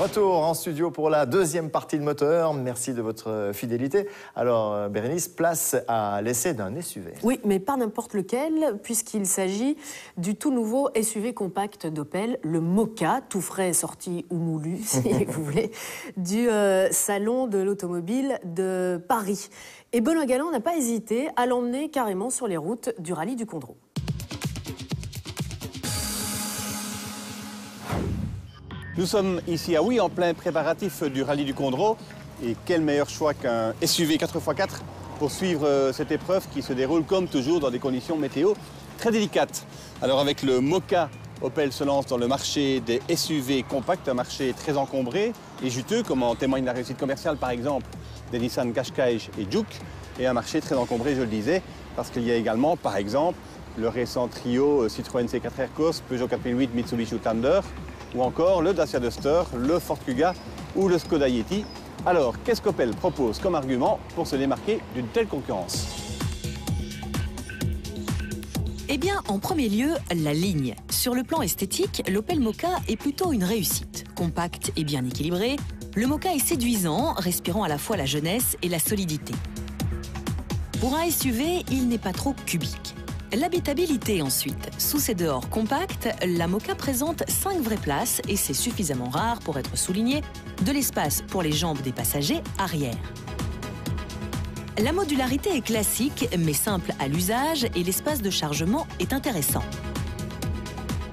Retour en studio pour la deuxième partie de moteur. Merci de votre fidélité. Alors, Bérénice, place à l'essai d'un SUV. Oui, mais pas n'importe lequel, puisqu'il s'agit du tout nouveau SUV compact d'Opel, le Mokka, tout frais sorti ou moulu, si vous voulez, du salon de l'automobile de Paris. Et Benoît Galland n'a pas hésité à l'emmener carrément sur les routes du rallye du Condro. Nous sommes ici à Huy, en plein préparatif du rallye du Condro. Et quel meilleur choix qu'un SUV 4x4 pour suivre cette épreuve qui se déroule comme toujours dans des conditions météo très délicates. Alors avec le Mokka, Opel se lance dans le marché des SUV compacts, un marché très encombré et juteux, comme en témoigne la réussite commerciale par exemple des Nissan Qashqai et Juke, et un marché très encombré, je le disais, parce qu'il y a également par exemple le récent trio Citroën C4 Aircross, Peugeot 4008, Mitsubishi Outlander, ou encore le Dacia Duster, le Ford Kuga ou le Skoda Yeti. Alors, qu'est-ce qu'Opel propose comme argument pour se démarquer d'une telle concurrence? Eh bien, en premier lieu, la ligne. Sur le plan esthétique, l'Opel Mokka est plutôt une réussite. Compact et bien équilibré, le Mokka est séduisant, respirant à la fois la jeunesse et la solidité. Pour un SUV, il n'est pas trop cubique. L'habitabilité ensuite. Sous ses dehors compacts, la Mokka présente 5 vraies places et c'est suffisamment rare pour être souligné, de l'espace pour les jambes des passagers arrière. La modularité est classique mais simple à l'usage et l'espace de chargement est intéressant.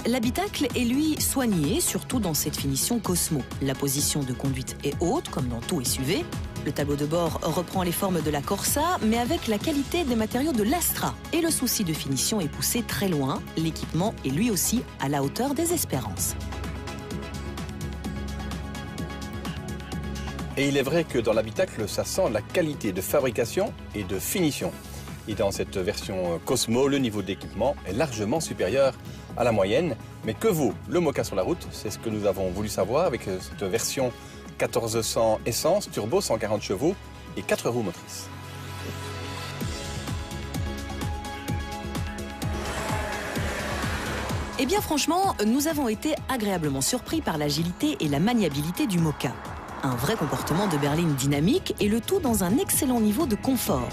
L'habitacle est lui soigné, surtout dans cette finition Cosmo. La position de conduite est haute comme dans tout SUV. Le tableau de bord reprend les formes de la Corsa, mais avec la qualité des matériaux de l'Astra. Et le souci de finition est poussé très loin. L'équipement est lui aussi à la hauteur des espérances. Et il est vrai que dans l'habitacle, ça sent la qualité de fabrication et de finition. Et dans cette version Cosmo, le niveau d'équipement est largement supérieur à la moyenne. Mais que vaut le Mokka sur la route? C'est ce que nous avons voulu savoir avec cette version 1400 essence, turbo, 140 chevaux et 4 roues motrices. Eh bien franchement, nous avons été agréablement surpris par l'agilité et la maniabilité du Mokka. Un vrai comportement de berline dynamique et le tout dans un excellent niveau de confort.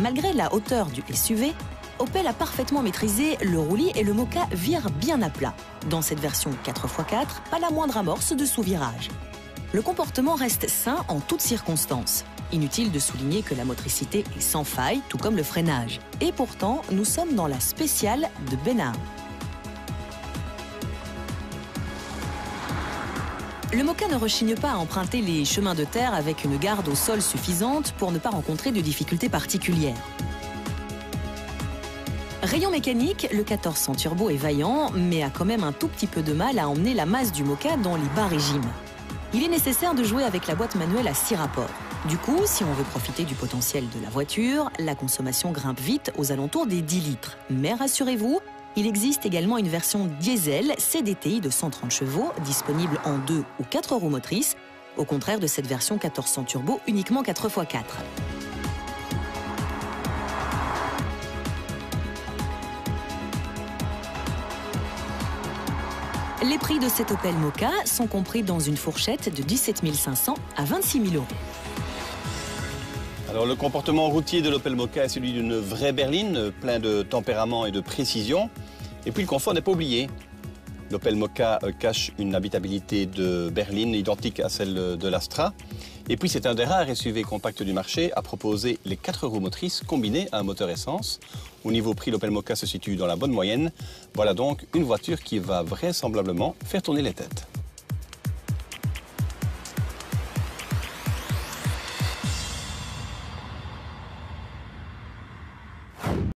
Malgré la hauteur du SUV, Opel a parfaitement maîtrisé le roulis et le Mokka vire bien à plat. Dans cette version 4x4, pas la moindre amorce de sous-virage. Le comportement reste sain en toutes circonstances. Inutile de souligner que la motricité est sans faille, tout comme le freinage. Et pourtant, nous sommes dans la spéciale de Benham. Le Mokka ne rechigne pas à emprunter les chemins de terre avec une garde au sol suffisante pour ne pas rencontrer de difficultés particulières. Rayon mécanique, le 1400 turbo est vaillant, mais a quand même un tout petit peu de mal à emmener la masse du Mokka dans les bas régimes. Il est nécessaire de jouer avec la boîte manuelle à 6 rapports. Du coup, si on veut profiter du potentiel de la voiture, la consommation grimpe vite aux alentours des 10 litres. Mais rassurez-vous, il existe également une version diesel CDTI de 130 chevaux, disponible en 2 ou 4 roues motrices, au contraire de cette version 1400 turbo uniquement 4x4. Les prix de cet Opel Mokka sont compris dans une fourchette de 17 500 à 26 000 euros. Alors le comportement routier de l'Opel Mokka est celui d'une vraie berline, plein de tempérament et de précision. Et puis le confort n'est pas oublié. L'Opel Mokka cache une habitabilité de berline identique à celle de l'Astra. Et puis c'est un des rares SUV compacts du marché à proposer les 4 roues motrices combinées à un moteur essence. Au niveau prix, l'Opel Mokka se situe dans la bonne moyenne. Voilà donc une voiture qui va vraisemblablement faire tourner les têtes.